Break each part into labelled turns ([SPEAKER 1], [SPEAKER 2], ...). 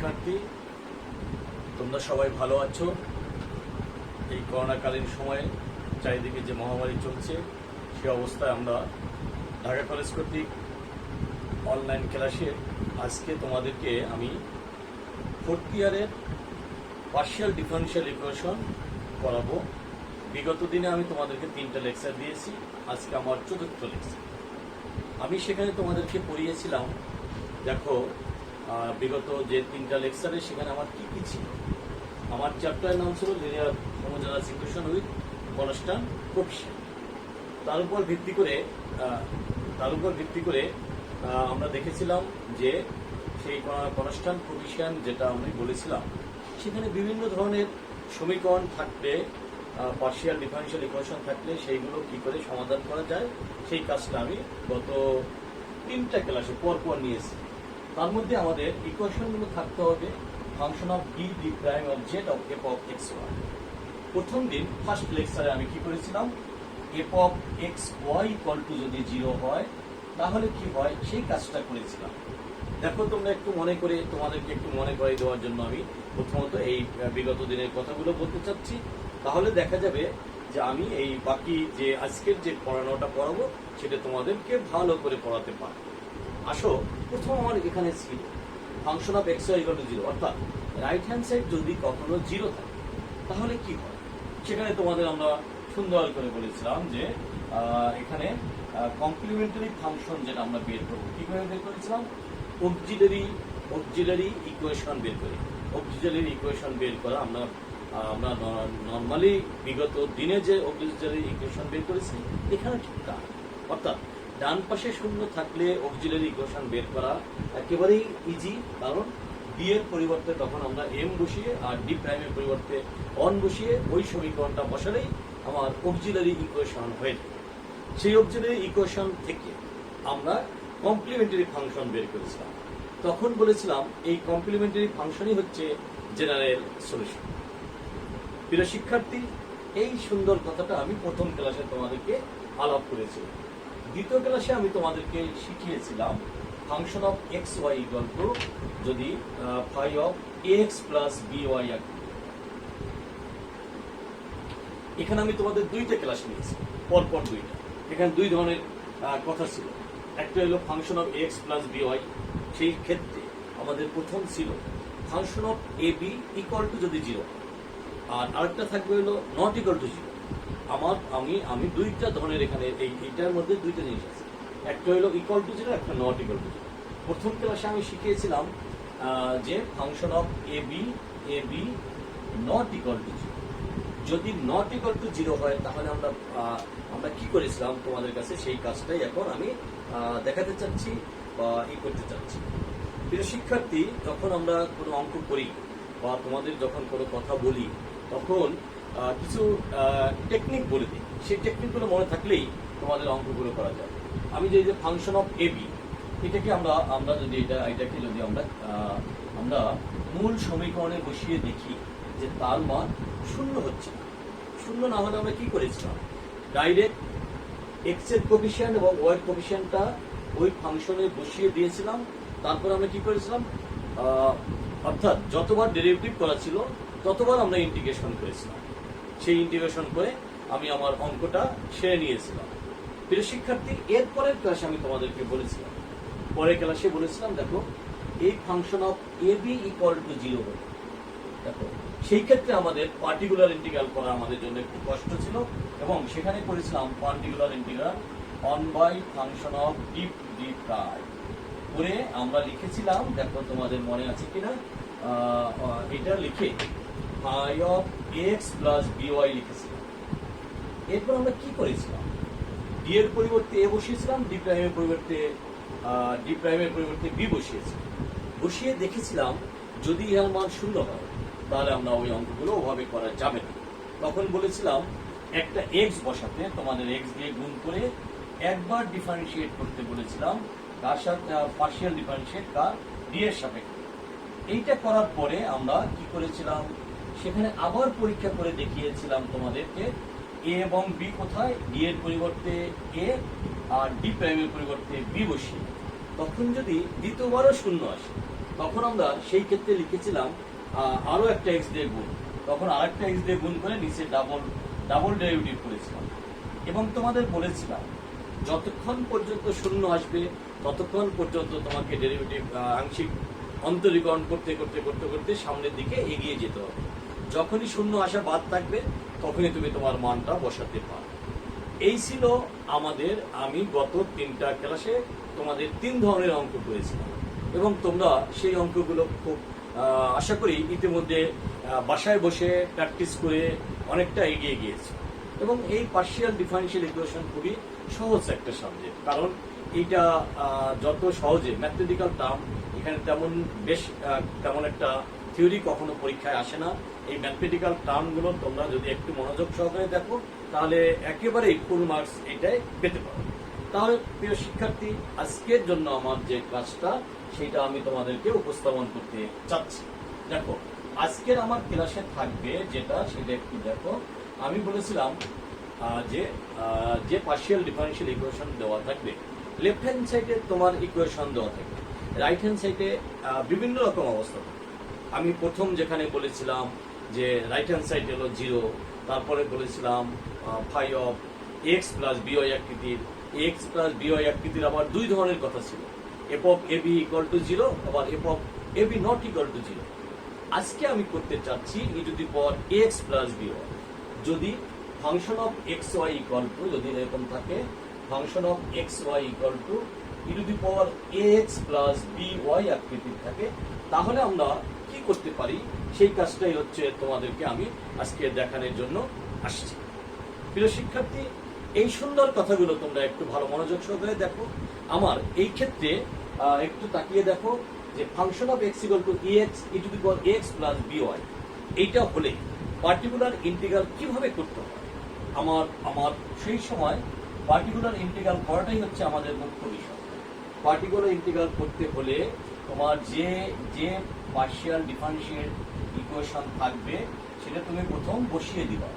[SPEAKER 1] শিক্ষার্থী, তোমরা সবাই ভালো আছো? এই করোনাকালীন সময়ে চারিদিকে যে মহামারী চলছে সে অবস্থায় আমরা ঢাকা কলেজ কর্তৃক অনলাইন ক্লাসে আজকে তোমাদেরকে আমি ফোর্থ ইয়ারের পার্শিয়াল ডিফারেনশিয়াল ইকুয়েশন করাবো। বিগত দিনে আমি তোমাদেরকে 3টা লেকচার দিয়েছি, আজকে আমার 4র্থ লেকচার। আমি সেখানে তোমাদেরকে পড়িয়েছিলাম, দেখো বিগত যে 3টা লেকচারে সেখানে আমার কি কি ছিল। আমার চ্যাপ্টারের নাম ছিল linear homogeneous equation with constant coefficient. তার উপর ভিত্তি করে আমরা দেখেছিলাম যে সেই কনস্ট্যান্ট কোফিশিয়েন্ট যেটা আমি বলেছিলাম সেখানে বিভিন্ন ধরনের সমীকরণ থাকলে, পার্শিয়াল ডিফারেনশিয়াল ইকুয়েশন থাকলে সেইগুলো কি করে সমাধান করা যায় সেই কাজটা আমি গত 3টা ক্লাসে পরপর নিয়েছি। তার মধ্যে আমাদের ইকুয়েশনগুলো থাকতে হবে function of D D prime of Z of F of x Y. প্রথম দিন ফার্স্ট লেকচারে আমি কি করেছিলাম, F of x Y equal to যদি 0 হয় তাহলে কি হয় সেই কাজটা করেছিলাম। দেখো তোমরা একটু তোমাদেরকে একটু মনে করে দেওয়ার জন্য আমি প্রথমত এই বিগত দিনের কথাগুলো বলতে চাচ্ছি। তাহলে দেখা যাবে যে আমি এই বাকি যে আজকের যে পড়ানোটা পড়াবো সেটা তোমাদেরকে ভালো করে পড়াতে পারবো। আসো, প্রথম আমার এখানে ছিল function of x Y equal to 0, অর্থাৎ রাইট হ্যান্ড সাইড যদি কখনো 0 থাকে তাহলে কি হয় সেখানে তোমাদের আমরা সুন্দর করে বলেছিলাম যে এখানে কমপ্লিমেন্টারি ফাংশন যেটা আমরা বের করবো। কিভাবে বের করেছিলাম? অক্সিলারি ইকুয়েশন বের করি। অক্সিলারি ইকুয়েশন বের করা আমরা নর্মালি বিগত দিনে যে অক্সিলারি ইকুয়েশন বের করেছি এখানে ঠিক তা, অর্থাৎ ডান পাশে শূন্য থাকলে অক্সিলারি ইকুয়েশন বের করা একেবারেই ইজি, কারণ ডি এর পরিবর্তে তখন আমরা এম বসিয়ে আর ডি প্রাইমের পরিবর্তে অন বসিয়ে ওই সমীকরণটা বসালেই আমার অক্সিলারি ইকুয়েশন হয়ে যায়। সেই অক্সিলারি ইকুয়েশন থেকে আমরা কমপ্লিমেন্টারি ফাংশন বের করেছিলাম। তখন বলেছিলাম এই কমপ্লিমেন্টারি ফাংশনই হচ্ছে জেনারেল সলিউশন। প্রিয় শিক্ষার্থী, এই সুন্দর কথাটা আমি প্রথম ক্লাসে তোমাদেরকে আলাপ করেছিলাম। দ্বিতীয় ক্লাসে আমি তোমাদেরকে শিখিয়েছিলাম function of x Y equal to যদি phi of x plus B y. এখানে আমি তোমাদের 2টা ক্লাস নিয়েছি, পরপর 2টা। এখানে 2 ধরনের কথা ছিল। একটা হলো function of x plus B Y, সেই ক্ষেত্রে আমাদের প্রথম ছিল function of A B equal to যদি 0, আর আরেকটা থাকবে হলো নট ইকুয়াল টু 0। আমি 2টা ধরনের এখানে এইটার মধ্যে 2টা জিনিস আছে, একটা হলো ইকুয়াল টু 0, একটা নট ইকুয়াল টু 0। প্রথম ক্লাসে আমি শিখিয়েছিলাম যে function of A B not equal to 0, যদি নট ইকুয়াল টু 0 হয় তাহলে আমরা কি করেছিলাম তোমাদের কাছে সেই কাজটাই এখন আমি দেখাতে চাচ্ছি বা করতে চাচ্ছি। প্রিয় শিক্ষার্থী, যখন আমরা কোনো অঙ্ক করি বা তোমাদের যখন কোনো কথা বলি তখন কিছু টেকনিক বলে দিই, সেই টেকনিকগুলো মনে থাকলেই তোমাদের অঙ্কগুলো করা যায়। আমি যে ফাংশন অফ এ বি এটাকে আমরা যদি এটাকে যদি আমরা মূল সমীকরণে বসিয়ে দেখি যে তার মান 0 হচ্ছে না। 0 না হলে আমরা কি করেছিলাম, ডাইরেক্ট এক্স এর কোফিশিয়েন্ট এবং ওয়াই এর কোফিশিয়েন্টটা ওই ফাংশনে বসিয়ে দিয়েছিলাম। তারপর আমরা কি করেছিলাম, অর্থাৎ যতবার ডেরিভেটিভ করা ছিল ততবার আমরা ইন্টিগ্রেশন করেছিলাম। সেই ইন্টিগ্রেশন করে আমি আমার অঙ্কটা সেরে নিয়েছিলাম। প্রিয় শিক্ষার্থী, এর পরের ক্লাসে আমি তোমাদেরকে বলেছিলাম, পরের ক্লাসে বলেছিলাম দেখো এই function of A B equal to 0 হবে। দেখো সেই ক্ষেত্রে আমাদের পার্টিকুলার ইন্টিগ্রাল করা আমাদের জন্য একটু কষ্ট ছিল, এবং সেখানে করেছিলাম particular integral 1 function of D D prime করে আমরা লিখেছিলাম। দেখো তোমাদের মনে আছে কিনা, এটা লিখে phi of x plus B Y লিখেছিলাম। এরপর আমরা কি করেছিলাম, ডি এর পরিবর্তে এ বসিয়েছিলাম, ডি প্রাইমের পরিবর্তে বি বসিয়ে দেখেছিলাম যদি এর মান 0 হয় তাহলে আমরা ওই অঙ্কগুলো ওভাবে করা যাবে না। তখন বলেছিলাম একটা এক্স বসাতে, তোমাদের এক্স দিয়ে গুণ করে একবার ডিফারেন্সিয়েট করতে বলেছিলাম, তার সাথে পার্শিয়াল ডিফারেন্সিয়েট কার ডি এর সাপেক্ষে। এইটা করার পরে আমরা কি করেছিলাম, সেখানে আবার পরীক্ষা করে দেখিয়েছিলাম তোমাদেরকে এ এবং বি কোথায়, ডি এর পরিবর্তে এ আর ডি প্রাইমের পরিবর্তে বি বসিয়ে তখন যদি দ্বিতীয়বারও 0 আসে তখন আমরা সেই ক্ষেত্রে লিখেছিলাম আরো একটা এক্স দিয়ে গুণ, তখন আরেকটা এক্স দিয়ে গুণ করে নিচে ডাবল ডেরিভেটিভ করেছিলাম এবং তোমাদের বলেছিলাম যতক্ষণ পর্যন্ত শূন্য আসবে ততক্ষণ পর্যন্ত তোমাকে ডেরিভেটিভ আংশিক অন্তরীকরণ করতে করতে করতে করতে সামনের দিকে এগিয়ে যেতে হবে। যখনই শূন্য আসা বাদ থাকবে তখনই তুমি তোমার মানটা বসাতে পারো। এই ছিল আমাদের, আমি গত 3টা ক্লাসে তোমাদের 3 ধরনের অঙ্ক করেছিলাম এবং তোমরা সেই অঙ্কগুলো খুব আশা করি ইতিমধ্যে বাসায় বসে প্র্যাকটিস করে অনেকটা এগিয়ে গিয়েছে। এবং এই পার্শিয়াল ডিফারেনশিয়াল ইকুয়েশন খুবই সহজ একটা সাবজেক্ট, কারণ এইটা যত সহজে ম্যাথমেটিক্যাল টার্ম, এখানে তেমন একটা থিওরি কখনো পরীক্ষায় আসে না। এই ম্যাথমেটিক্যাল টার্মগুলো তোমরা যদি একটু মনোযোগ সহকারে দেখো তাহলে একেবারেই ফুল মার্কস এটাই পেতে পারো। তাহলে প্রিয় শিক্ষার্থী, আজকের জন্য আমার যে ক্লাসটা সেটা আমি তোমাদেরকে উপস্থাপন করতে চাচ্ছি। দেখো, আজকের আমার ক্লাসে থাকবে যেটা, সেটা একটু দেখো। আমি বলেছিলাম যে পার্শিয়াল ডিফারেনশিয়াল ইকুয়েশন দেওয়া থাকবে, লেফট হ্যান্ড সাইডে তোমার ইকুয়েশন দেওয়া থাকবে, রাইট হ্যান্ড সাইডে বিভিন্ন রকম অবস্থা থাকবে। আমি প্রথম যেখানে বলেছিলাম যে রাইট হ্যান্ড সাইড হলো 0, তারপরে বলেছিলাম phi of x plus b y আকৃতির, এক্স প্লাস বিওয়াই আকৃতির আবার 2 ধরনের কথা ছিল, f of a b equal to 0, আবার F of a b not equal to 0। আজকে আমি করতে চাচ্ছি e to the power x plus b y. যদি function of x Y equal to, যদি এরকম থাকে function of x Y equal to e to the power x plus b y আকৃতির থাকে, তাহলে আমরা কি করতে পারি সেই কাজটাই হচ্ছে তোমাদেরকে আমি আজকে দেখানোর জন্য আসছি। প্রিয় শিক্ষার্থী, এই সুন্দর কথাগুলো তোমরা একটু ভালো মনোযোগ সহকারে দেখো। আমার এই ক্ষেত্রে একটু তাকিয়ে দেখো যে function of x equal to x E to the power x plus by, এইটা হলে পার্টিকুলার ইন্টিগ্রাল কিভাবে করতে হয়। আমার সেই সময় পার্টিকুলার ইন্টিগ্রাল করাটাই হচ্ছে আমাদের মুখ্য বিষয়। পার্টিকুলার ইন্টিগ্রাল করতে হলে তোমার যে পার্শিয়াল ডিফারেনশিয়াল ইকুয়েশন থাকবে সেটা তুমি প্রথম বসিয়ে দিবা।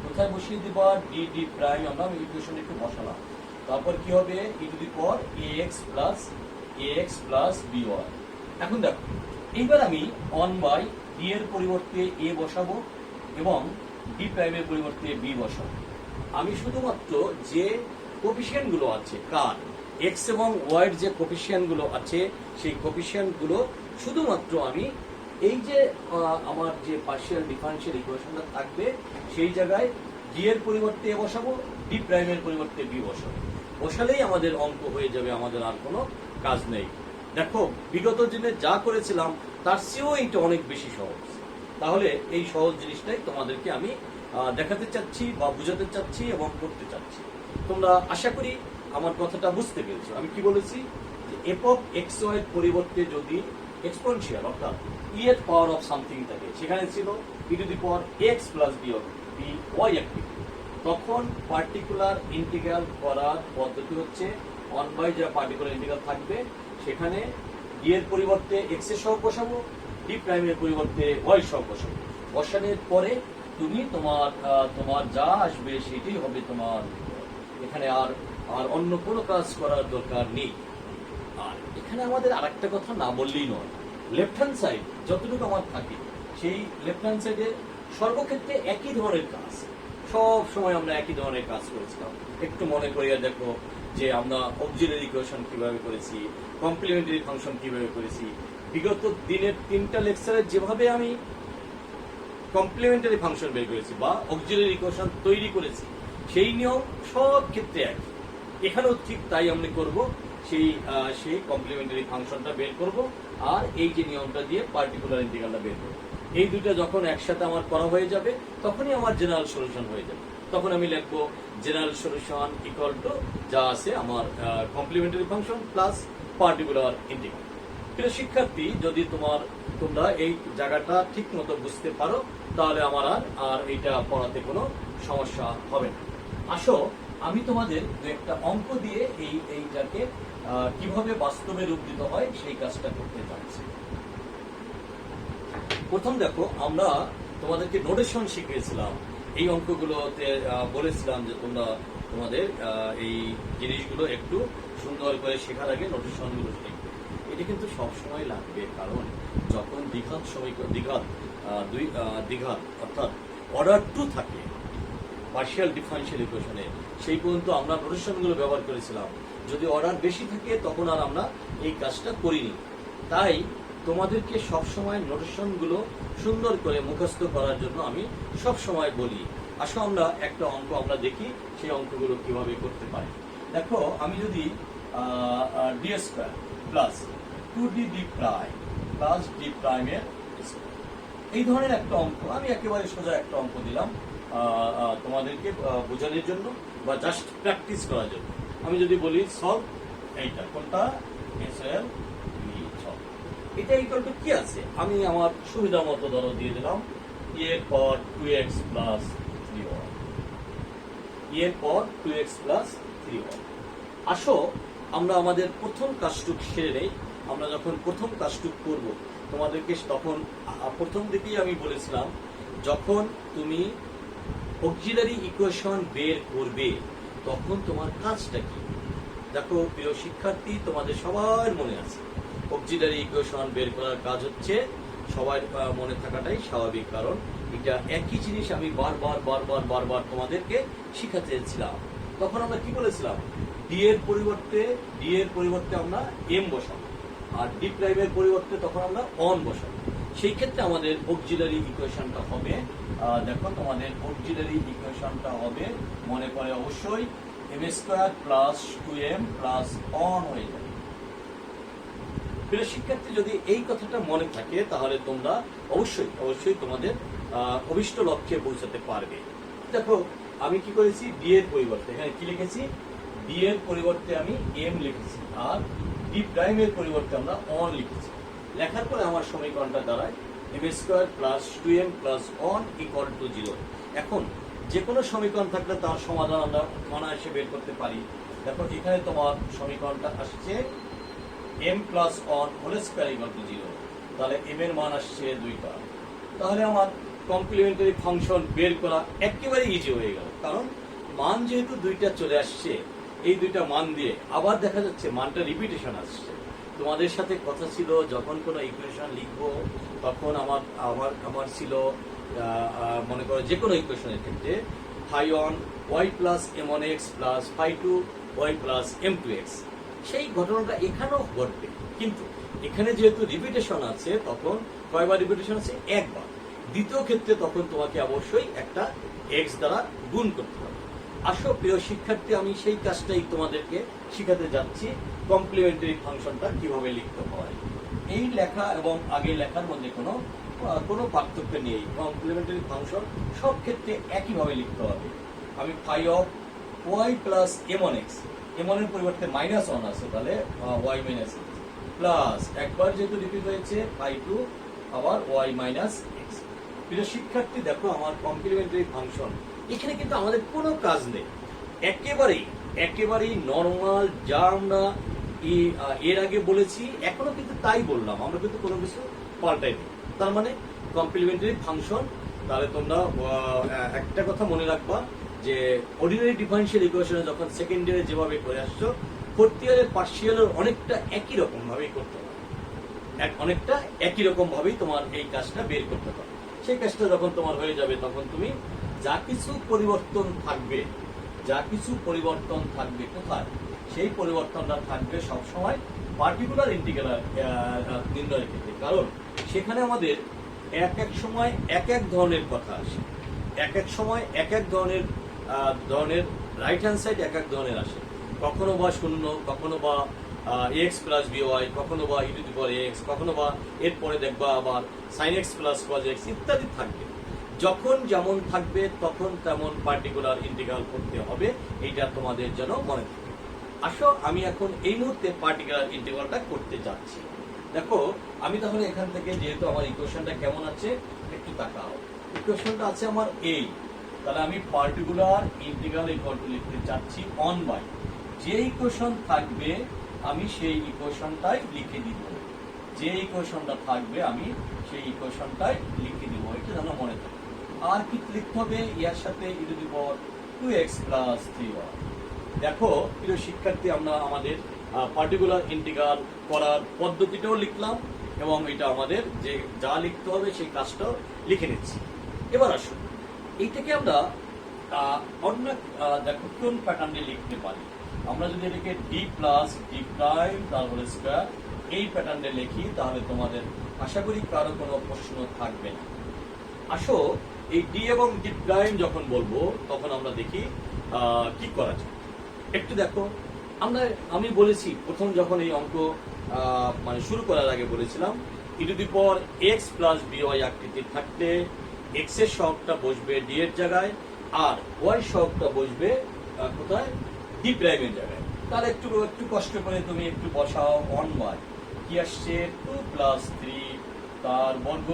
[SPEAKER 1] কোথায় বসিয়ে দিবা? ডি প্রাইম, আমরা ইকুয়েশন একটু বসালাম। তারপর কি হবে? E to the power x plus b y. এখন দেখো, এইবার আমি 1 ডি এর পরিবর্তে এ বসাবো এবং ডি প্রাইমের পরিবর্তে বি বসাবো। আমি শুধুমাত্র যে কোফিশিয়েন্ট গুলো আছে, কার এক্স এবং ওয়াই যে কোফিশিয়েন্ট গুলো আছে, সেই কোফিশিয়েন্ট গুলো শুধুমাত্র আমি এই যে আমার যে পার্শিয়াল ডিফারেনশিয়াল ইকুয়েশনটা থাকবে সেই জায়গায় ডি এর পরিবর্তে এ বসাবো, ডি প্রাইমের পরিবর্তে বি বসাবো। বসালেই আমাদের অঙ্ক হয়ে যাবে, আমাদের আর কোনো কাজ নেই। দেখো, বিগত দিনে যা করেছিলাম তার চেয়েও এইটা অনেক বেশি সহজ। তাহলে এই সহজ জিনিসটাই তোমাদেরকে আমি দেখাতে চাচ্ছি বা বুঝাতে চাচ্ছি এবং করতে চাচ্ছি। তোমরা আশা করি আমার কথাটা বুঝতে পেরেছো। আমি কি বলেছি যে এফ অফ এক্স ওয়াই এর পরিবর্তে যদি এক্সপোনেনশিয়াল অর্থাৎ ই এর পাওয়ার অফ সামথিং থাকে, সেখানে ছিল e to the power x plus B y আকৃতি, তখন পার্টিকুলার ইন্টিগ্রাল করার পদ্ধতি হচ্ছে 1 যা পার্টিকুলার ইন্টিগ্রাল থাকবে সেখানে ডি এর পরিবর্তে এক্স এর সহগ বসাবো, ডি প্রাইমের পরিবর্তে ওয়াই সহগ বসাবো। বসানোর পরে তুমি তোমার যা আসবে সেটাই হবে তোমার। এখানে আর অন্য কোনো কাজ করার দরকার নেই। আর এখানে আমাদের আরেকটা কথা না বললেই নয়, লেফট হ্যান্ড সাইড যতটুকু আমার থাকে সেই লেফট হ্যান্ড সাইডে সর্বক্ষেত্রে একই ধরনের কাজ, সব সময় আমরা একই ধরনের কাজ করেছিলাম। একটু মনে করিয়া দেখো যে আমরা অক্সিলারি ইকুয়েশন কিভাবে করেছি, কমপ্লিমেন্টারি ফাংশন কিভাবে করেছি। বিগত দিনের 3টা লেকচারে যেভাবে আমি কমপ্লিমেন্টারি ফাংশন বের করেছি বা অক্সিলারি ইকুয়েশন তৈরি করেছি, সেই নিয়ম সব ক্ষেত্রে এক। এখানেও ঠিক তাই আমরা করব, সেই কমপ্লিমেন্টারি ফাংশনটা বের করব আর এই যে নিয়মটা দিয়ে পার্টিকুলার ইন্টিগ্রালটা বের করব। এই দুটো যখন একসাথে আমার করা হয়ে যাবে তখনই আমার জেনারেল সলিউশন হয়ে যাবে। তখন আমি লিখবো জেনারেল সলিউশন ইকুয়াল টু যা আছে আমার complementary function plus particular integral. প্রিয় শিক্ষার্থী, যদি তোমরা এই জায়গাটা ঠিক মতো বুঝতে পারো তাহলে আমার আর এইটা পড়াতে কোনো সমস্যা হবে না। আসো, আমি তোমাদের একটা অঙ্ক দিয়ে এইটাকে কিভাবে বাস্তবে রূপ দিতে হয় সেই কাজটা করতে যাচ্ছি। প্রথম দেখো, আমরা তোমাদেরকে নোটেশন শিখিয়েছিলাম। এই অঙ্কগুলোতে বলেছিলাম যে তোমাদের এই জিনিসগুলো একটু সুন্দর করে শেখার আগে নোটেশনগুলো শিখবে। এটা কিন্তু সব সময় লাগবে, কারণ যখন দ্বিঘাত সমীকরণ দ্বিঘাত অর্থাৎ অর্ডার 2 থাকে পার্শিয়াল ডিফারেনশিয়াল ইকুয়েশনে, সেই পর্যন্ত আমরা নোটেশনগুলো ব্যবহার করেছিলাম। যদি অর্ডার বেশি থাকে তখন আর আমরা এই কাজটা করিনি। তাই তোমাদেরকে সবসময় নোটেশনগুলো সুন্দর করে মুখস্থ করার জন্য আমি সব সময় বলি, আসো আমরা একটা অঙ্ক আমরা দেখি সেই অঙ্কগুলো কিভাবে করতে পারি। দেখো, আমি যদি D square plus 2d prime plus D প্রাইমের এই ধরনের একটা অঙ্ক, আমি একেবারে সোজা একটা অঙ্ক দিলাম তোমাদেরকে বোঝানোর জন্য বা জাস্ট প্র্যাকটিস করার জন্য। আমি যদি বলি সলভ এইটা, কোনটা এসএল সলভ, এটা ইকুয়াল টু কি আছে, আমি আমার সুবিধা মতো ধরো দিয়ে দিলাম এর পর 2x প্লাস 3y, এর পর 2x প্লাস 3y। আসো আমরা আমাদের প্রথম কাজটুক সেরে নেই। আমরা যখন প্রথম কাজটুক করব তোমাদেরকে, তখন প্রথম দিকেই আমি বলেছিলাম যখন তুমি অক্সিলারি ইকুয়েশন বের করবে তখন তোমার কাজটা কি। দেখো প্রিয় শিক্ষার্থী, তোমাদের সবার মনে আছে অক্সিলারি ইকুয়েশন বের করার কাজ হচ্ছে, সবার মনে থাকাটাই স্বাভাবিক, কারণ এটা একই জিনিস আমি বারবার বারবার বারবার তোমাদেরকে শিখাতে চেয়েছিলাম। তখন আমরা কি বলেছিলাম, ডি এর পরিবর্তে আমরা এম বসাবো, আর ডি প্রাইমের পরিবর্তে তখন আমরা অন বসাবো। সেই ক্ষেত্রে আমাদের অক্সিলারি ইকুয়েশনটা হবে, দেখো তোমাদের অক্সিলারি ইকুয়েশনটা হবে, মনে করে অবশ্যই M square plus 2m plus one হয়ে যাবে। প্রিয় শিক্ষার্থী, যদি এই কথাটা মনে থাকে তাহলে তোমরা অবশ্যই অবশ্যই তোমাদের অভিষ্ট লক্ষ্যে পৌঁছাতে পারবে। দেখো আমি কি করেছি, ডি এর পরিবর্তে এখানে কি লিখেছি, ডি এর পরিবর্তে আমি এম লিখেছি, আর ডি প্রাইমের পরিবর্তে আমরা অন লিখেছি। লেখার পরে আমার সমীকরণটা দাঁড়ায় M square plus 2m plus one equal to 0। এখন যে কোনো সমীকরণ থাকলে তার সমাধান আমরা অনায়াসে বের করতে পারি। দেখো এখানে তোমার সমীকরণটা আসছে m plus one whole square equal to 0, তাহলে m এর মান আসছে 2টা। তাহলে আমার কমপ্লিমেন্টারি ফাংশন বের করা একেবারে ইজি হয়ে গেল, কারণ মান যেহেতু 2টা চলে আসছে, এই 2টা মান দিয়ে আবার দেখা যাচ্ছে মানটা রিপিটেশন আসছে। তোমাদের সাথে কথা ছিল যখন কোনো ইকুয়েশন লিখবো তখন আমার ছিল মনে করো যে কোনো ইকুয়েশনের ক্ষেত্রে phi one Y plus m1x plus phi two Y plus m2x। সেই ঘটনাটা এখানেও ঘটবে, কিন্তু এখানে যেহেতু রিপিটেশন আছে তখন কয়বার রিপিটেশন আছে, একবার। দ্বিতীয় ক্ষেত্রে তখন তোমাকে অবশ্যই একটা x দ্বারা গুণ করতে হবে। আসো প্রিয় শিক্ষার্থী, আমি সেই কাজটাই তোমাদেরকে শিখাতে যাচ্ছি, কমপ্লিমেন্টারি ফাংশনটা কিভাবে লিখতে হয়। এই লেখা এবং আগে লেখার মধ্যে কোনো পার্থক্য নেই। কমপ্লিমেন্টারি ফাংশন সব ক্ষেত্রে একইভাবে লিখতে হবে। আমি phi of Y plus m1x, m1 এর পরিবর্তে মাইনাস 1 আছে, তাহলে y মাইনাস x প্লাস একবার যেহেতু রিপিট হয়েছে ফাই টু আবার y মাইনাস x। প্রিয় শিক্ষার্থী, দেখো আমার কমপ্লিমেন্টারি ফাংশন এখানে কিন্তু আমাদের কোনো কাজ নেই, একেবারেই নর্মাল যা আমরা এর আগে বলেছি এখনো কিন্তু তাই বললাম, আমরা কিন্তু কোনো কিছু পাল্টাইনি। তার মানে কমপ্লিমেন্টারি ফাংশন, তাহলে তোমরা একটা কথা মনে রাখবা যে অর্ডিনারি ডিফারেনশিয়াল ইকুয়েশনে যখন সেকেন্ড ইয়ারে যেভাবে করে আসছো, ফোর্থ ইয়ারের পার্শিয়ালের অনেকটা একই রকম ভাবেই করতে হবে, অনেকটা একই রকম ভাবেই তোমার এই কাজটা বের করতে হবে। সেই কাজটা যখন তোমার হয়ে যাবে তখন তুমি যা কিছু পরিবর্তন থাকবে কোথায়, সেই পরিবর্তনটা থাকবে সবসময় পার্টিকুলার ইন্টিগ্রাল নির্ণয়ের ক্ষেত্রে, কারণ সেখানে আমাদের এক এক সময় এক এক ধরনের কথা আসে, এক এক সময় এক এক ধরনের রাইট হ্যান্ড সাইড এক এক ধরনের আসে, কখনো বা শূন্য, কখনো বা এক্স প্লাস বিওয়াই, কখনো বা ই টু দি পাওয়ার এক্স, কখনো বা এরপরে দেখবা আবার sine X plus cos X ইত্যাদি থাকবে। যখন যেমন থাকবে তখন তেমন পার্টিকুলার ইন্টিগ্রাল করতে হবে, এইটা তোমাদের যেন মনে থাকে। আসো আমি এখন এই মুহূর্তে পার্টিকুলার ইন্টিগ্রালটা করতে যাচ্ছি। দেখো আমি তাহলে এখান থেকে, যেহেতু আমার ইকুয়েশনটা কেমন আছে একটু তাকাও, ইকুয়েশনটা আছে আমার এই, তাহলে আমি পার্টিকুলার ইন্টিগ্রাল ইকুয়াল টু লিখতে চাচ্ছি অন বাই, যে ইকুয়েশন থাকবে আমি সেই ইকুয়েশনটাই লিখে দিব, যে ইকুয়েশনটা থাকবে আমি সেই ইকুয়েশনটাই লিখে দিব, এটা যেন মনে থাকে। আর কি লিখতে হবে, ইয়ার সাথে ই to the power 2x plus 3y। দেখো প্রিয় শিক্ষার্থী, আমরা আমাদের পার্টিকুলার ইন্টিগ্রাল করার পদ্ধতিটাও লিখলাম এবং এটা আমাদের যে যা লিখতে হবে সেই কাজটাও লিখে নিচ্ছি। এবার আসুন এইটাকে আমরা অন্য দেখো কোন প্যাটার্নে লিখতে পারি। আমরা যদি এটাকে ডি প্লাস ডি প্রাইম তারপরে স্কোয়ার এই প্যাটার্নে লিখি তাহলে তোমাদের আশা করি কারো কোনো প্রশ্ন থাকবে না। আসো এই ডি এবং ডি প্রাইম যখন বলবো তখন আমরা দেখি কি করা যায়। একটু দেখো আমি বলেছি প্রথম যখন এই অঙ্ক মানে শুরু করার আগে বলেছিলাম e⁻x প্লাস by আকৃতির থাকলে x এর সহগটা বসবে d এর জায়গায় আর y সহগটা বসবে কোথায় d প্রাইমের জায়গায়। তাহলে একটু কষ্ট করে তুমি একটু বসাও 1 কি আসছে 2 প্লাস 3 তার বর্গ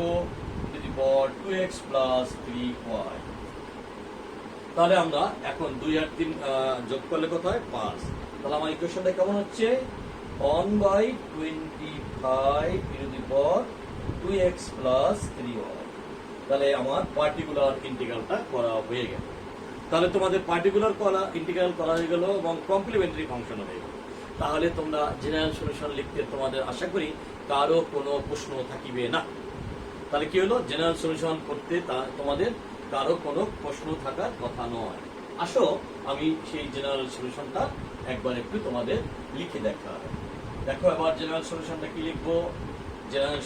[SPEAKER 1] e⁻2x প্লাস 3y। তাহলে আমরা এখন 2 আর 3 যোগ করলে কত হয় 5। তাহলে আমার ইকুয়েশনটা কেমন হচ্ছে 1/25 প্লাস 3y। তাহলে আমার পার্টিকুলার ইন্টিগ্রালটা করা হয়ে গেল। তাহলে তোমাদের পার্টিকুলার ইন্টিগ্রাল করা হয়ে গেল এবং কমপ্লিমেন্টারি ফাংশন হয়ে গেল। তাহলে তোমরা জেনারেল সলিউশন লিখতে তোমাদের আশা করি কারো কোনো প্রশ্ন থাকিবে না। তাহলে কি হলো জেনারেল সলিউশন করতে তোমাদের কারো কোনো প্রশ্ন থাকার কথা নয়। আসো আমি সেই জেনারেল সলিউশনটা একবার একটু তোমাদের লিখে দেখো এবার জেনারেল সলিউশনটা কি লিখবো। জেনারেল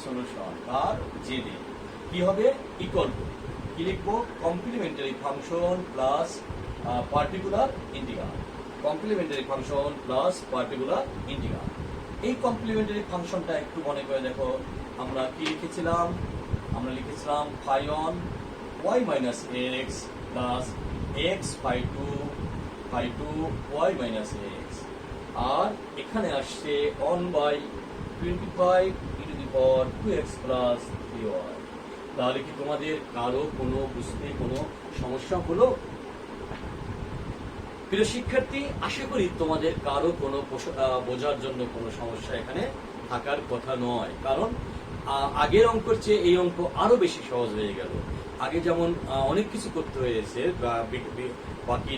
[SPEAKER 1] সলিউশন আর জেডি কি হবে ইকুয়াল টু কি লিখবো complementary function plus particular integral. Complimentary function plus particular integral. এই কমপ্লিমেন্টারি ফাংশনটা একটু মনে করে দেখো আমরা কি লিখেছিলাম। আমরা লিখেছিলাম phi1 y minus x plus x phi2 y minus x আর এখানে আসছে 1/25 plus 3y। তাহলে কি তোমাদের কারো কোনো বুঝতে কোনো সমস্যা হলো? প্রিয় শিক্ষার্থী আশা করি তোমাদের কারো কোনো বোঝার জন্য কোনো সমস্যা এখানে থাকার কথা নয়, কারণ আগের অঙ্কের চেয়ে এই অঙ্ক আরো বেশি সহজ হয়ে গেল। আগে যেমন অনেক কিছু করতে হয়েছে বাকি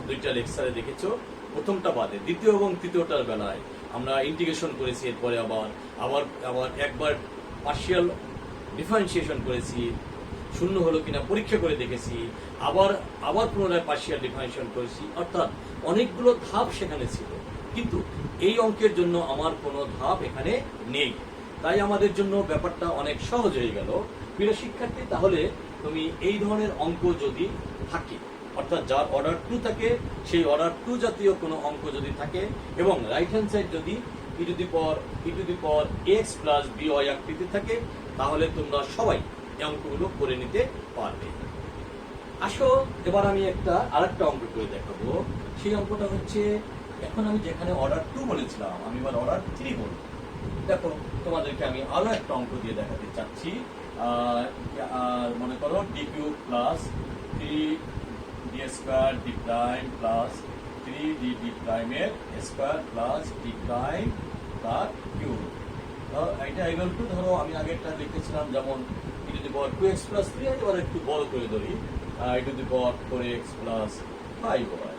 [SPEAKER 1] দুইটা লেকচারে দেখেছো, প্রথমটা বাদে দ্বিতীয় এবং তৃতীয়টার বেলায় আমরা ইন্টিগ্রেশন করেছি, এরপরে আবার একবার পার্শিয়াল ডিফারেন্সিয়েশন করেছি, শূন্য হলো কিনা পরীক্ষা করে দেখেছি, আবার পুনরায় পার্শিয়াল ডিফারেন্সিয়েশন করেছি। অর্থাৎ অনেকগুলো ধাপ সেখানে ছিল, কিন্তু এই অঙ্কের জন্য আমার কোনো ধাপ এখানে নেই। তাই আমাদের জন্য ব্যাপারটা অনেক সহজ হয়ে গেল। প্রিয় শিক্ষার্থী তাহলে তুমি এই ধরনের অঙ্ক যদি থাকে, অর্থাৎ যার অর্ডার 2 থাকে, সেই অর্ডার 2 জাতীয় কোনো অঙ্ক যদি থাকে এবং রাইট হ্যান্ড সাইড যদি e⁻x প্লাস by আকৃতি থাকে, তাহলে তোমরা সবাই এই অঙ্কগুলো করে নিতে পারবে। আসো এবার আমি আরেকটা অঙ্ক করে দেখাবো। সেই অঙ্কটা হচ্ছে এখন আমি যেখানে অর্ডার 2 বলেছিলাম আমি এবার অর্ডার 3 বলবো। দেখো তোমাদেরকে আমি আরো একটা অঙ্ক দিয়ে দেখাতে চাচ্ছি। আর মনে করো d³ plus 3d² d prime plus 3d d প্রাইমের স্কয়ার প্লাস d প্রাইম তার কিউব। এটা ইকুয়াল টু ধরো আমি আগেরটা লিখেছিলাম যেমন e⁻2x প্লাস 3, এবার একটু বড় করে ধরি e⁻4x প্লাস 5y।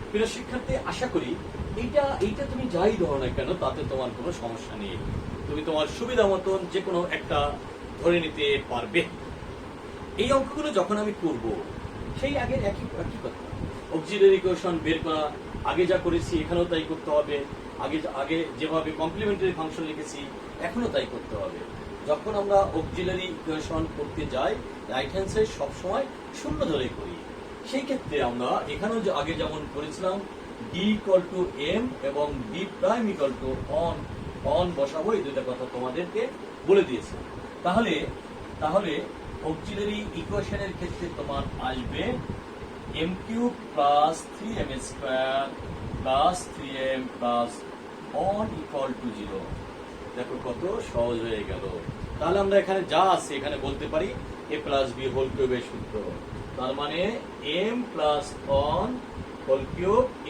[SPEAKER 1] প্রিয় শিক্ষার্থী আশা করি এইটা তুমি যাই ধরো না কেন তাতে তোমার কোনো সমস্যা নেই, তুমি তোমার সুবিধা মতন যে কোনো একটা ধরে নিতে পারবে। এই অঙ্কগুলো যখন আমি করব সেই আগের একই কথা, অক্সিলারি ইকুয়েশন বের করা, আগে যা করেছি এখানেও তাই করতে হবে, আগে যেভাবে কমপ্লিমেন্টারি ফাংশন লিখেছি এখনো তাই করতে হবে। যখন আমরা অক্সিলারি ইকুয়েশন করতে যাই রাইট হ্যান্ড সাইড সবসময় শূন্য ধরে করি। সেই ক্ষেত্রে আমরা এখানেও আগে যেমন করেছিলাম d = m এবং d প্রাইম = অন বসাবো, এই দুইটা কথা তোমাদেরকে বলে দিয়েছি। তাহলে অক্সিলারি ইকুয়েশনের ক্ষেত্রে তোমার আসবে m³ plus 3m² plus 3m plus on = 0। দেখো কত সহজ হয়ে গেল। তাহলে আমরা এখানে যা আছে এখানে বলতে পারি a প্লাস b হোল কিউবের সূত্র, তার মানে m plus one whole cube =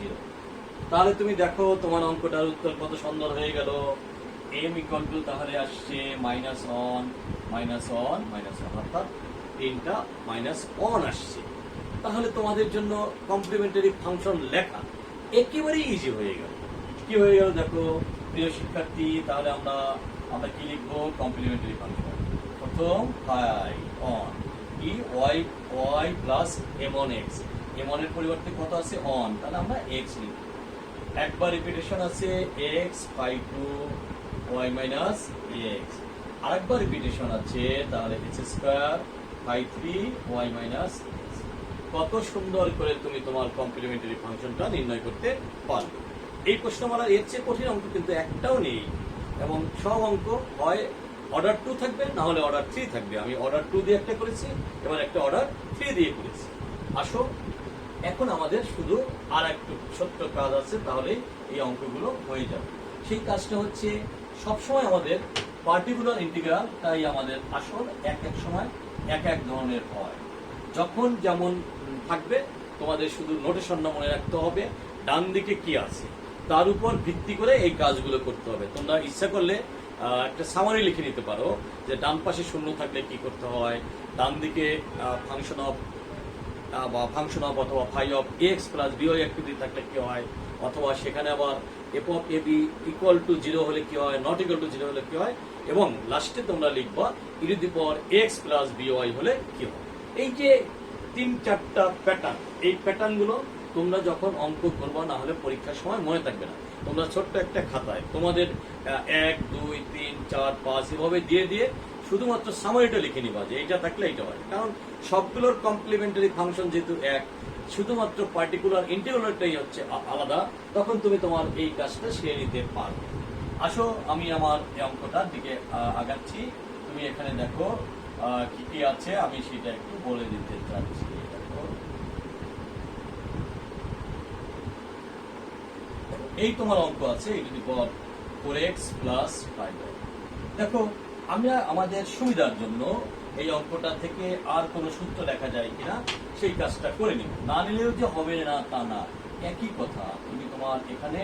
[SPEAKER 1] 0। তাহলে তুমি দেখো তোমার অঙ্কটার উত্তর কত সুন্দর হয়ে গেল। m = তাহলে আসছে -1 অর্থাৎ 3টা -1 আসছে। তাহলে তোমাদের জন্য কমপ্লিমেন্টারি ফাংশন লেখা একেবারেই ইজি হয়ে গেল। কি হয়ে গেল দেখো প্রিয় শিক্ষার্থী, তাহলে আমরা আমরা কি লিখবো? কমপ্লিমেন্টারি ফাংশন প্রথম ফাই অন কি Y plus M one X, M one এর পরিবর্তে কত আছে? অন, তাহলে আমরা এক্স লিখব। একবার রিপিটেশন আছে X phi two Y minus X, আরেকবার রিপিটেশন আছে তাহলে X square phi three Y minus. কত সুন্দর করে তুমি তোমার কমপ্লিমেন্টারি ফাংশনটা নির্ণয় করতে পারবে। এই প্রশ্নমালার এর চেয়ে কঠিন অঙ্ক কিন্তু একটাও নেই, এবং সব অঙ্ক হয় অর্ডার 2 থাকবে, না হলে অর্ডার 3 থাকবে। আমি অর্ডার 2 দিয়ে একটা করেছি, এবার একটা অর্ডার 3 দিয়ে করেছি। আসো এখন আমাদের শুধু আর একটু ছোট্ট কাজ আছে, তাহলে এই অঙ্কগুলো হয়ে যাবে। সেই কাজটা হচ্ছে সবসময় আমাদের পার্টিকুলার ইন্টিগ্রাল, তাই আমাদের আসল এক এক সময় এক এক ধরনের হয়। যখন যেমন থাকবে তোমাদের শুধু নোটেশনটা মনে রাখতে হবে, ডান দিকে কি আছে তার উপর ভিত্তি করে এই কাজগুলো করতে হবে। তোমরা ইচ্ছা করলে একটা সামারি লিখে নিতে পারো যে ডান পাশে শূন্য থাকলে কি করতে হয়, ডান দিকে ফাংশন অফ অথবা phi of x plus B Y আকৃতি থাকলে কি হয়, অথবা সেখানে আবার F of A B equal to 0 হলে কি হয়, নট ইকুয়াল টু 0 হলে কি হয়, এবং লাস্টে তোমরা লিখবা e to the power x plus b y হলে কি হয়। এই যে 3-4টা প্যাটার্ন, এই প্যাটার্নগুলো তোমরা যখন অঙ্ক করবা, না হলে পরীক্ষার সময় মনে থাকবে না। তোমরা ছোট্ট একটা খাতায় তোমাদের 1 2 3 4 5 এভাবে দিয়ে দিয়ে শুধুমাত্র সামারিটা লিখে নিবা যে এইটা থাকলে এইটা হয়। কারণ সবগুলোর কমপ্লিমেন্টারি ফাংশন যেহেতু এক, শুধুমাত্র পার্টিকুলার ইন্টিগ্রালটাই হচ্ছে আলাদা, তখন তুমি তোমার এই কাজটা সেরে নিতে পারবে। আসো আমি আমার এই অঙ্কটার দিকে আগাচ্ছি। তুমি এখানে দেখো কি কি আছে, আমি সেটা একটু বলে দিতে চাচ্ছি। দেখো এই তোমার অঙ্ক আছে ই to the power 4x plus 5y। দেখো আমরা আমাদের সুবিধার জন্য এই অঙ্কটা থেকে আর কোনো সূত্র লেখা যায় কিনা সেই কাজটা করে নিব, না নিলেও যে হবে না তা না, একই কথা। তুমি তোমার এখানে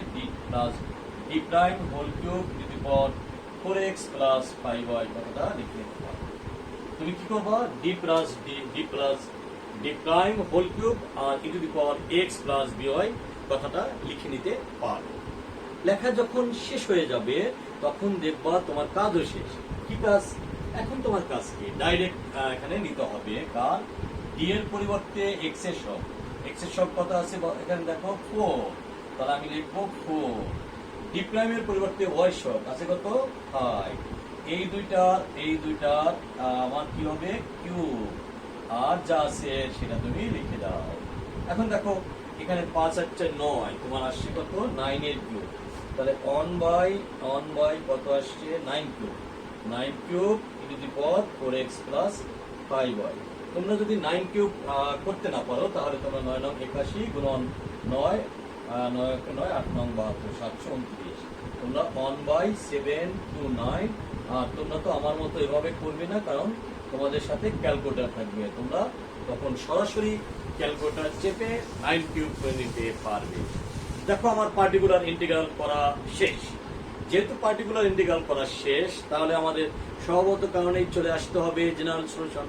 [SPEAKER 1] D prime whole cube E to the power 4x plus 5y কথাটা লিখে নিতে পারো। তুমি কি করবা? ডি প্রাইম হোল কিউব আর E to the power x plus B Y কথাটা লিখে নিতে পারো। লেখা যখন শেষ হয়ে যাবে তখন দেখবা তোমার কাজও শেষ। কি কাজ? এখন তোমার কাজ কি? ডাইরেক্ট এখানে নিতে হবে, কার ডি এর পরিবর্তে এক্স এর সব, এক্স এর সব কত আছে এখানে দেখো 4, তাহলে আমি লিখবো 4। ডি প্রাইমের পরিবর্তে ওয়াই সব আছে কত 5। এই দুইটার আমার কি হবে? কিউব, আর যা আছে সেটা তুমি লিখে দাও। এখন দেখো এখানে 5 আর 4 9, তোমার আসছে কত? 9 এর কিউব, তাহলে 1 বাই কত আসছে? 9 cube E to the power 4x plus 5y। তোমরা যদি 9 কিউব করতে না পারো তাহলে তোমরা 9 নং 81 গুণন 9 9 8 নং 72 729। তোমরা 1/729। আর তোমরা তো আমার মতো এভাবে করবে না, কারণ তোমাদের সাথে ক্যালকুলেটর থাকবে, তোমরা তখন সরাসরি ক্যালকুলেটর চেপে 9 কিউব করে নিতে পারবে। দেখো আমার পার্টিকুলার ইন্টিগ্রাল করা শেষ। যেহেতু পার্টিকুলার ইন্টিগ্রাল করা শেষ, তাহলে আমাদের স্বভাবত কারণেই চলে আসতে হবে জেনারেল সলিউশন।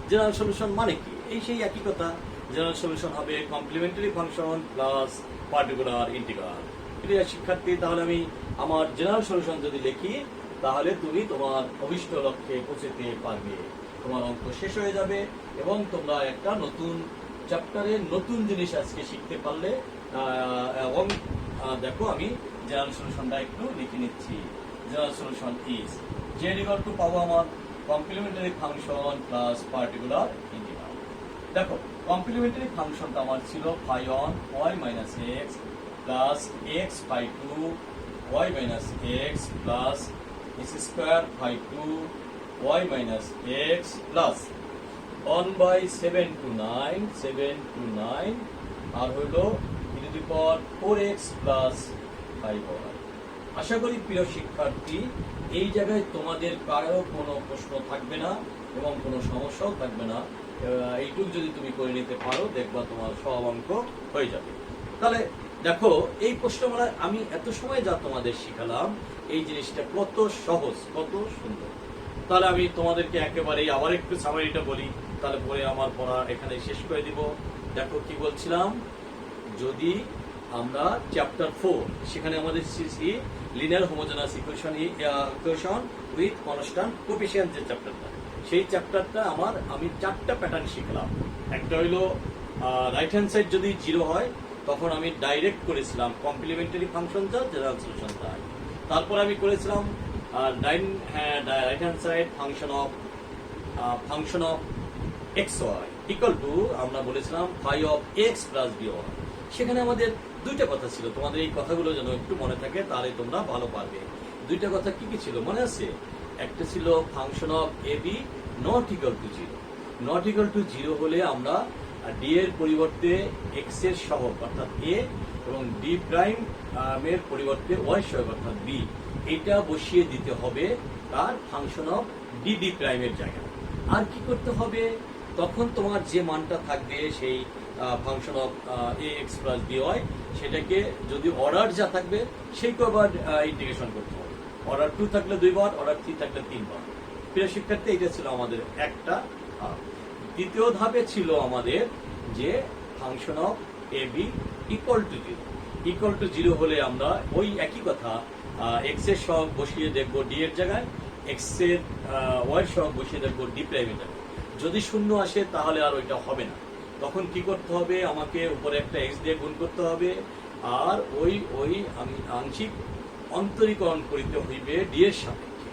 [SPEAKER 1] জেনারেল সলিউশন মানে কি? এই সেই একই কথা। জেনারেল সলিউশন হবে complimentary function plus particular integral. প্রিয় শিক্ষার্থী, তাহলে আমি আমার জেনারেল সলিউশন যদি লিখি, তাহলে তুমি তোমার অভিষ্ট লক্ষ্যে পৌঁছতে পারবে। তোমার অঙ্ক শেষ হয়ে যাবে এবং তোমরা একটা নতুন চ্যাপ্টারের নতুন জিনিস আজকে শিখতে পারলে। এবং দেখো আমি জেনারেল সলিউশনটা একটু লিখে নিচ্ছি। General solution is Z equal to পাবো আমার complementary function plus particular integral. দেখো কমপ্লিমেন্টারি ফাংশনটা আমার ছিল phi one Y minus X plus X phi two Y minus X plus X square phi two Y minus X plus 1/729 আর হইল E to the power 4x plus 5y। আশা করি প্রিয় শিক্ষার্থী, এই জায়গায় তোমাদের কারো কোনো প্রশ্ন থাকবে না এবং কোনো সমস্যাও থাকবে না। এইটুকু যদি তুমি করে নিতে পারো, দেখবা তোমার সব অঙ্ক হয়ে যাবে। তাহলে দেখো এই প্রশ্নমালায় আমি এত সময় যা তোমাদের শিখালাম, এই জিনিসটা কত সহজ, কত সুন্দর। তাহলে আমি তোমাদেরকে একেবারেই আবার একটু সামারিটা বলি, তাহলে পরে আমার পড়া এখানে শেষ করে দিব। দেখো কি বলছিলাম, যদি আমরা চ্যাপ্টার 4 সেখানে আমাদের CC linear homogeneous equation with constant coefficient যে চ্যাপ্টারটা, সেই চ্যাপ্টারটা আমি 4টা প্যাটার্ন শিখলাম। একটা হইলো রাইট হ্যান্ড সাইড যদি 0 হয় তখন আমি ডাইরেক্ট করেছিলাম কমপ্লিমেন্টারি ফাংশন যা জেনারেল সলিউশন তাই। তারপর আমি করেছিলাম right hand side function of x Y equal to আমরা বলেছিলাম phi of x plus B Y. সেখানে আমাদের 2টা কথা ছিল, তোমাদের এই কথাগুলো যেন একটু মনে থাকে, তাহলে তোমরা ভালো পারবে। 2টা কথা কি কি ছিল মনে আছে? একটা ছিল function of A B not equal to 0। Not equal to 0 হলে আমরা ডি এর পরিবর্তে এক্স এর সহগ অর্থাৎ এ এবং ডি প্রাইম এর পরিবর্তে ওয়াই সহগ অর্থাৎ বি, এটা বসিয়ে দিতে হবে তার ফাংশন অফ ডি ডি প্রাইমের জায়গায়। আর কি করতে হবে, তখন তোমার যে মানটা থাকবে সেই function of A X plus B Y, সেটাকে যদি অর্ডার যা থাকবে সেই কবার ইন্টিগ্রেশন করতে হবে। অর্ডার 2 থাকলে 2 বার, অর্ডার 3 থাকলে 3 বার। প্রিয় শিক্ষার্থী, এটা ছিল আমাদের একটা ধাপ। দ্বিতীয় ধাপে ছিল আমাদের যে function of A B equal to 0। Equal to 0 হলে আমরা ওই একই কথা এক্স এর সহগ বসিয়ে দেখবো ডি এর জায়গায়, এক্স এর ওয়াই এর সহগ বসিয়ে দেখবো ডি প্রাইমের জায়গায়। যদি 0 আসে তাহলে আর ওইটা হবে না, তখন কি করতে হবে, আমাকে উপরে একটা এক্স দিয়ে গুণ করতে হবে, আর ওই আমি আংশিক অন্তরীকরণ করিতে হইবে ডি এর সাপেক্ষে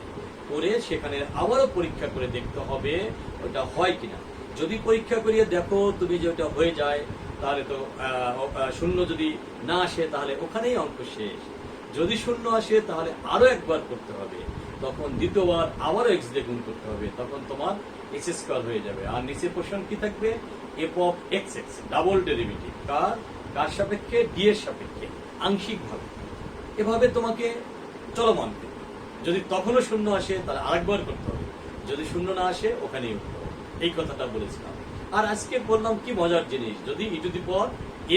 [SPEAKER 1] করে সেখানে আবারও পরীক্ষা করে দেখতে হবে ওটা হয় কিনা। যদি পরীক্ষা করিয়ে দেখো তুমি যে ওটা হয়ে যায়, তাহলে তো 0 যদি না আসে তাহলে ওখানেই অঙ্ক শেষ। যদি 0 আসে তাহলে আরো একবার করতে হবে, তখন দ্বিতীয়বার আবারও এক্স দিয়ে গুণ করতে হবে, তখন তোমার এক্স স্কোয়ার হয়ে যাবে। আর নিচে পোর্শন কি থাকবে, f of x x double derivative কার সাপেক্ষে, ডি এর সাপেক্ষে আংশিক ভাবে। এভাবে তোমাকে চলমান করতে হবে। যদি তখনও 0 আসে তাহলে আরেকবার করতে হবে, যদি 0 না আসে ওখানেই উঠতে হবে। এই কথাটা বলেছিলাম। আর আজকে বললাম কি মজার জিনিস, যদি e to the power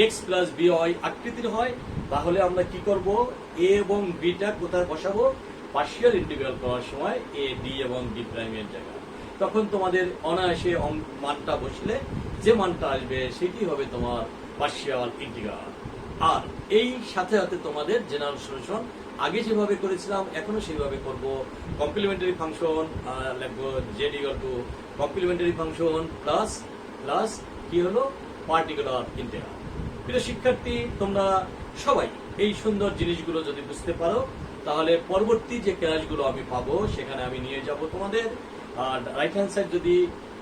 [SPEAKER 1] x plus B y আকৃতির হয় তাহলে আমরা কি করব, এ এবং বিটা কোথায় বসাবো, পার্শিয়াল ইন্টিগ্রাল করার সময় এ ডি এবং ডি প্রাইমের জায়গায়। তখন তোমাদের অনায়াসে মানটা বসলে যে মানটা আসবে সেটি হবে তোমার পার্শিয়াল ইন্টিগ্রাল। আর এই সাথে সাথে তোমাদের জেনারেল সলিউশন আগে যেভাবে করেছিলাম এখনো সেইভাবে করব। কমপ্লিমেন্টারি ফাংশন লিখবো Z equal two complimentary function plus কি হলো পার্টিকুলার ইন্টিগ্রাল। প্রিয় শিক্ষার্থী, তোমরা সবাই এই সুন্দর জিনিসগুলো যদি বুঝতে পারো তাহলে পরবর্তী যে ক্লাসগুলো আমি পাবো সেখানে আমি নিয়ে যাব তোমাদের। আর রাইট হ্যান্ড সাইড যদি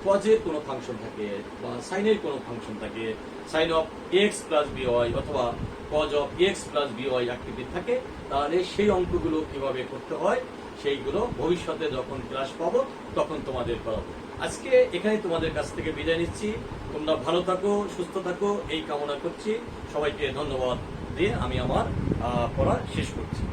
[SPEAKER 1] কজের কোনো ফাংশন থাকে বা সাইনের কোনো ফাংশন থাকে, sine of x plus B y অথবা cos of x plus B y আকৃতির থাকে, তাহলে সেই অঙ্কগুলো কিভাবে করতে হয় সেইগুলো ভবিষ্যতে যখন ক্লাস পাবো তখন তোমাদের করাবো। আজকে এখানে তোমাদের কাছ থেকে বিদায় নিচ্ছি। তোমরা ভালো থাকো, সুস্থ থাকো এই কামনা করছি। সবাইকে ধন্যবাদ দিয়ে আমি আমার পড়া শেষ করছি।